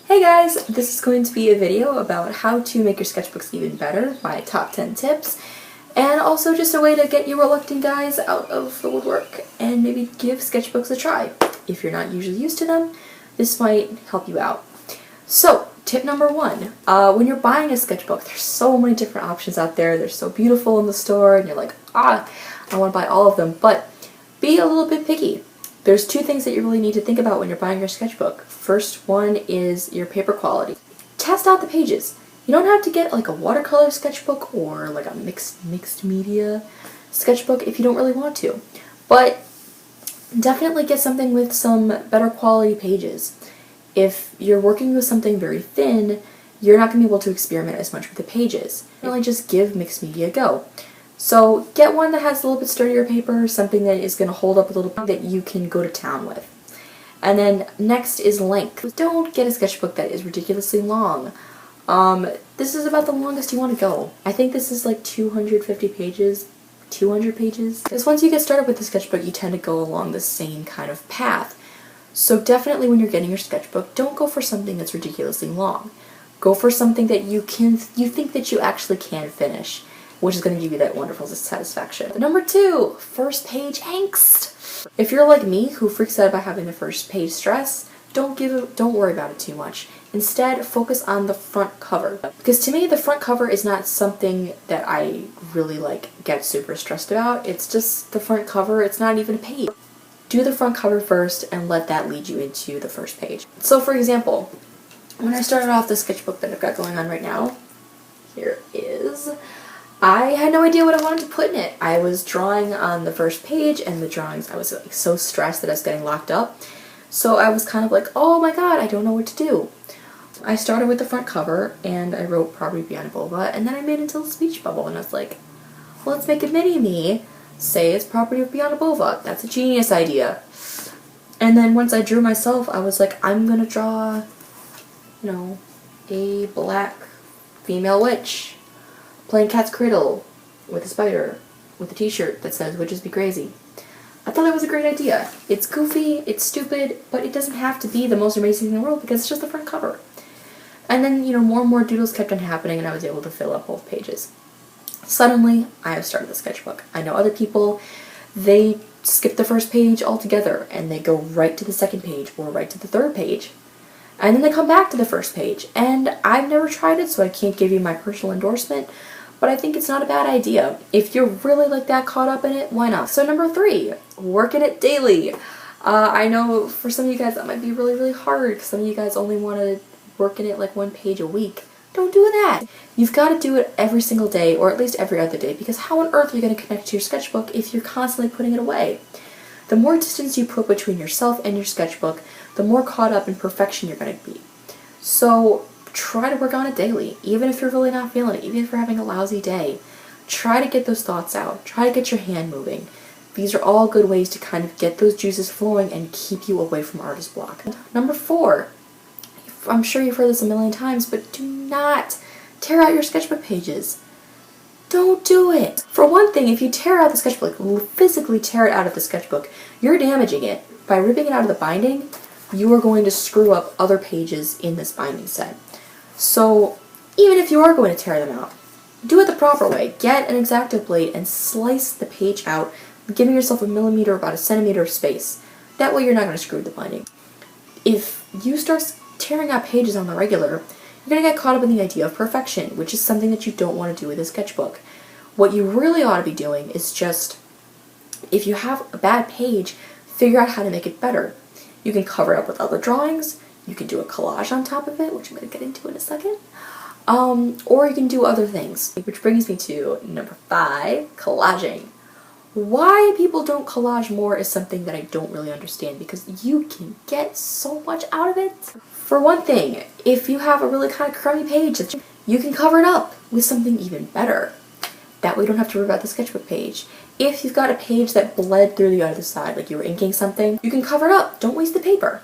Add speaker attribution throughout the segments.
Speaker 1: Hey guys, this is going to be a video about how to make your sketchbooks even better, my top 10 tips, and also just a way to get you reluctant guys out of the woodwork and maybe give sketchbooks a try. If you're not usually used to them, this might help you out. So, tip number one, when you're buying a sketchbook, there's so many different options out there. They're so beautiful in the store and you're like, I want to buy all of them, but be a little bit picky. There's two things that you really need to think about when you're buying your sketchbook. First one is your paper quality. Test out the pages. You don't have to get like a watercolor sketchbook or like a mixed media sketchbook if you don't really want to. But definitely get something with some better quality pages. If you're working with something very thin, you're not going to be able to experiment as much with the pages. Really just give mixed media a go. So get one that has a little bit sturdier paper, something that is going to hold up a little bit that you can go to town with. And then next is length. Don't get a sketchbook that is ridiculously long. This is about the longest you want to go. I think this is like 250 pages, 200 pages. Because once you get started with the sketchbook, you tend to go along the same kind of path. So definitely when you're getting your sketchbook, don't go for something that's ridiculously long. Go for something that you think that you actually can finish, which is going to give you that wonderful satisfaction. Number two, first page angst. If you're like me, who freaks out about having the first page stress, don't worry about it too much. Instead, focus on the front cover. Because to me, the front cover is not something that I really get super stressed about. It's just the front cover, it's not even a page. Do the front cover first and let that lead you into the first page. So for example, when I started off the sketchbook that I've got going on right now, here is, I had no idea what I wanted to put in it. I was drawing on the first page and the drawings, I was like so stressed that I was getting locked up. So I was kind of like, oh my god, I don't know what to do. I started with the front cover and I wrote Property Beyond a Vulva, and then I made it into a speech bubble and I was like, well, let's make a mini-me say it's Property Beyond a Vulva. That's a genius idea. And then once I drew myself, I was like, I'm gonna draw, you know, a black female witch playing cat's cradle with a spider with a t-shirt that says witches be crazy. I thought that was a great idea. It's goofy, it's stupid, but it doesn't have to be the most amazing thing in the world because it's just the front cover. And then, you know, more and more doodles kept on happening and I was able to fill up both pages. Suddenly, I have started the sketchbook. I know other people, they skip the first page altogether and they go right to the second page or right to the third page. And then they come back to the first page. And I've never tried it, so I can't give you my personal endorsement, but I think it's not a bad idea. If you're really like that caught up in it, why not? So number three, work in it daily. I know for some of you guys that might be really, really hard because some of you guys only want to work in it like one page a week. Don't do that. You've got to do it every single day or at least every other day because how on earth are you going to connect to your sketchbook if you're constantly putting it away? The more distance you put between yourself and your sketchbook, the more caught up in perfection you're going to be. So try to work on it daily, even if you're really not feeling it, even if you're having a lousy day. Try to get those thoughts out. Try to get your hand moving. These are all good ways to kind of get those juices flowing and keep you away from artist block. Number four, I'm sure you've heard this a million times, but do not tear out your sketchbook pages. Don't do it. For one thing, if you tear out the sketchbook, physically tear it out of the sketchbook, you're damaging it. By ripping it out of the binding, you are going to screw up other pages in this binding set. So even if you are going to tear them out, do it the proper way. Get an X-Acto blade and slice the page out, giving yourself a millimeter, about a centimeter of space. That way you're not going to screw the binding. If you start tearing out pages on the regular, you're going to get caught up in the idea of perfection, which is something that you don't want to do with a sketchbook. What you really ought to be doing is just, if you have a bad page, figure out how to make it better. You can cover it up with other drawings, you can do a collage on top of it, which I'm going to get into in a second, or you can do other things. Which brings me to number five, collaging. Why people don't collage more is something that I don't really understand because you can get so much out of it. For one thing, if you have a really kind of crummy page, you can cover it up with something even better. That way you don't have to worry about the sketchbook page. If you've got a page that bled through the other side, like you were inking something, you can cover it up. Don't waste the paper.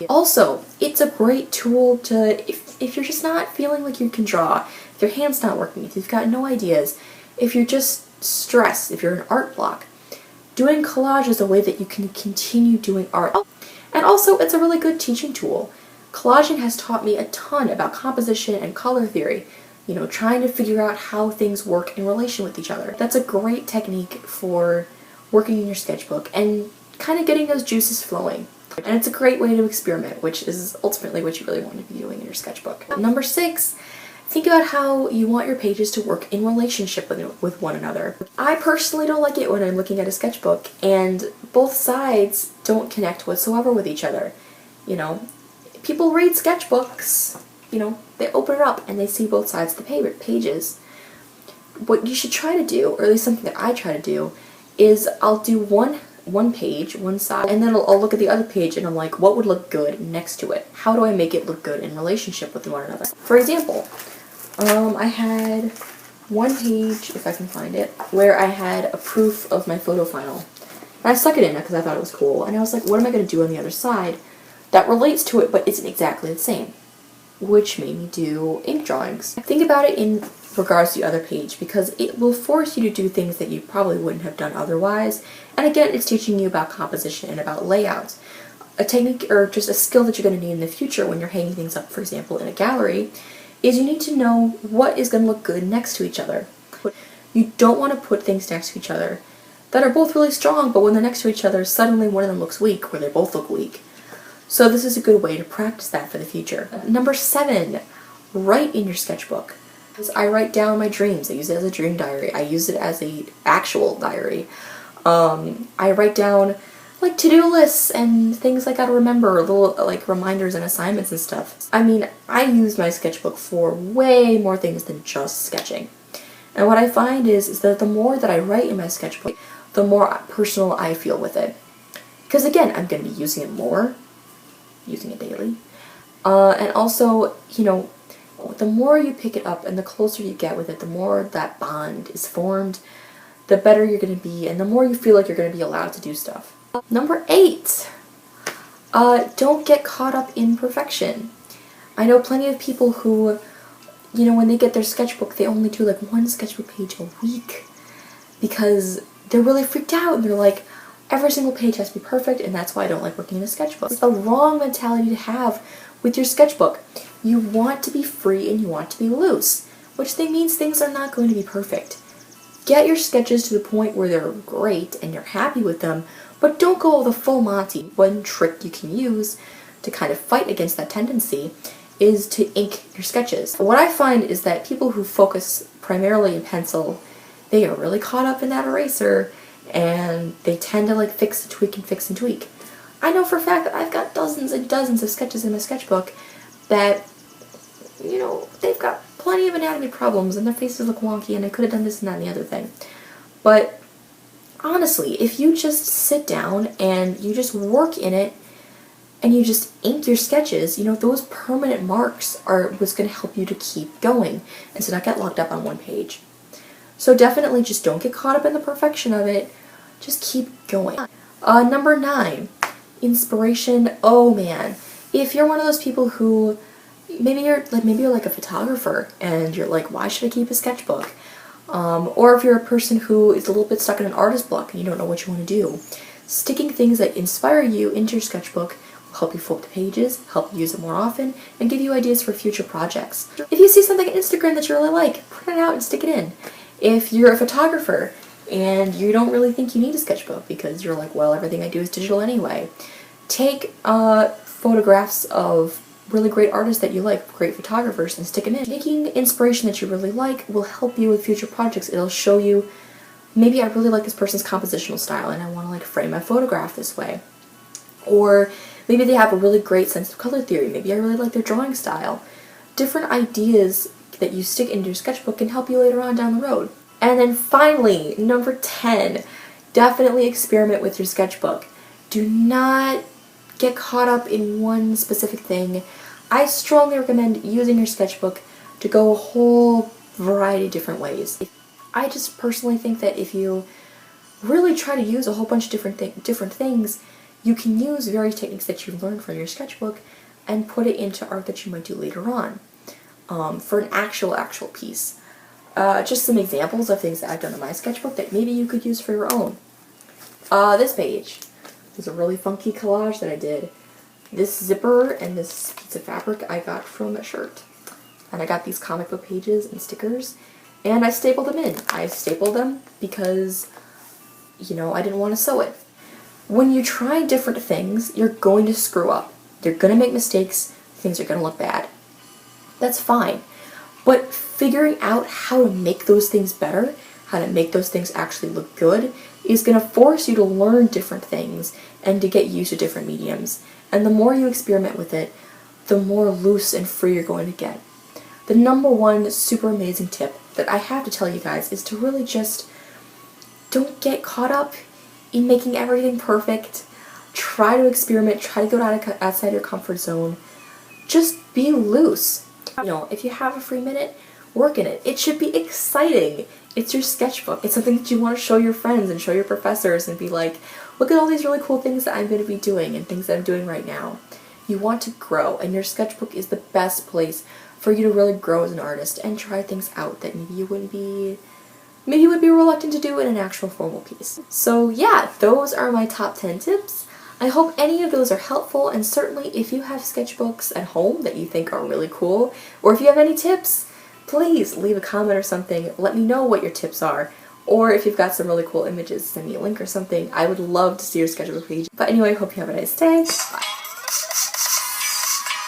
Speaker 1: Also, it's a great tool to, if you're just not feeling like you can draw, if your hand's not working, if you've got no ideas, if you're just stressed, if you're an art block, doing collage is a way that you can continue doing art. And also, it's a really good teaching tool. Collaging has taught me a ton about composition and color theory, you know, trying to figure out how things work in relation with each other. That's a great technique for working in your sketchbook and kind of getting those juices flowing. And it's a great way to experiment, which is ultimately what you really want to be doing in your sketchbook. Number 6, think about how you want your pages to work in relationship with one another. I personally don't like it when I'm looking at a sketchbook and both sides don't connect whatsoever with each other. You know, people read sketchbooks, you know, they open it up and they see both sides of the pages. What you should try to do, or at least something that I try to do, is I'll do one page, one side, and then I'll look at the other page and I'm like, what would look good next to it? How do I make it look good in relationship with one another? For example, I had one page, if I can find it, where I had a proof of my photo final. And I stuck it in because I thought it was cool, and I was like, what am I going to do on the other side that relates to it but isn't exactly the same? Which made me do ink drawings. Think about it in regards to the other page, because it will force you to do things that you probably wouldn't have done otherwise. And again, it's teaching you about composition and about layouts. A technique or just a skill that you're going to need in the future when you're hanging things up, for example, in a gallery, is you need to know what is going to look good next to each other. You don't want to put things next to each other that are both really strong, but when they're next to each other, suddenly one of them looks weak, or they both look weak. So this is a good way to practice that for the future. Number 7, write in your sketchbook. I write down my dreams. I use it as a dream diary. I use it as an actual diary. I write down like to-do lists and things I gotta remember, little like reminders and assignments and stuff. I mean, I use my sketchbook for way more things than just sketching. And what I find is that the more that I write in my sketchbook, the more personal I feel with it. Because again, I'm going to be using it more, using it daily. And also, you know, the more you pick it up and the closer you get with it, the more that bond is formed, the better you're going to be, and the more you feel like you're going to be allowed to do stuff. Number 8, don't get caught up in perfection. I know plenty of people who, you know, when they get their sketchbook, they only do like one sketchbook page a week because they're really freaked out and they're like, every single page has to be perfect, and that's why I don't like working in a sketchbook. It's the wrong mentality to have with your sketchbook. You want to be free and you want to be loose, which means things are not going to be perfect. Get your sketches to the point where they're great and you're happy with them, but don't go the full Monty. One trick you can use to kind of fight against that tendency is to ink your sketches. What I find is that people who focus primarily in pencil, they are really caught up in that eraser and they tend to like fix and tweak and fix and tweak. I know for a fact that I've got dozens and dozens of sketches in my sketchbook that, you know, they've got plenty of anatomy problems and their faces look wonky and I could have done this and that and the other thing. But honestly, if you just sit down and you just work in it and you just ink your sketches, you know, those permanent marks are what's going to help you to keep going and to not get locked up on one page. So definitely just don't get caught up in the perfection of it. Just keep going. Number 9, inspiration. Oh man, if you're one of those people who maybe you're like a photographer and you're like, why should I keep a sketchbook? Or if you're a person who is a little bit stuck in an artist block and you don't know what you want to do, sticking things that inspire you into your sketchbook will help you flip the pages, help you use it more often, and give you ideas for future projects. If you see something on Instagram that you really like, print it out and stick it in. If you're a photographer and you don't really think you need a sketchbook because you're like, well, everything I do is digital anyway, take photographs of really great artists that you like, great photographers, and stick them in. Making inspiration that you really like will help you with future projects. It'll show you, maybe I really like this person's compositional style and I want to like frame my photograph this way. Or maybe they have a really great sense of color theory. Maybe I really like their drawing style. Different ideas that you stick into your sketchbook can help you later on down the road. And then finally, number 10, definitely experiment with your sketchbook. Do not get caught up in one specific thing. I strongly recommend using your sketchbook to go a whole variety of different ways. I just personally think that if you really try to use a whole bunch of different things, you can use various techniques that you've learned from your sketchbook and put it into art that you might do later on. For an actual piece. Just some examples of things that I've done in my sketchbook that maybe you could use for your own. This page was a really funky collage that I did This zipper and this piece of fabric I got from a shirt. And I got these comic book pages and stickers, and I stapled them in. I stapled them because, you know, I didn't want to sew it. When you try different things, you're going to screw up. You're going to make mistakes, things are going to look bad. That's fine. But figuring out how to make those things better, how to make those things actually look good, is going to force you to learn different things and to get used to different mediums. And the more you experiment with it, the more loose and free you're going to get. The number one super amazing tip that I have to tell you guys is to really just don't get caught up in making everything perfect. Try to experiment, try to go outside your comfort zone. Just be loose. You know, if you have a free minute, work in it. It should be exciting. It's your sketchbook. It's something that you want to show your friends and show your professors and be like, look at all these really cool things that I'm going to be doing and things that I'm doing right now. You want to grow, and your sketchbook is the best place for you to really grow as an artist and try things out that maybe you would be reluctant to do in an actual formal piece. So yeah, those are my top 10 tips. I hope any of those are helpful, and certainly if you have sketchbooks at home that you think are really cool, or if you have any tips, please leave a comment or something. Let me know what your tips are. Or if you've got some really cool images, send me a link or something. I would love to see your sketchbook page. But anyway, hope you have a nice day. Bye.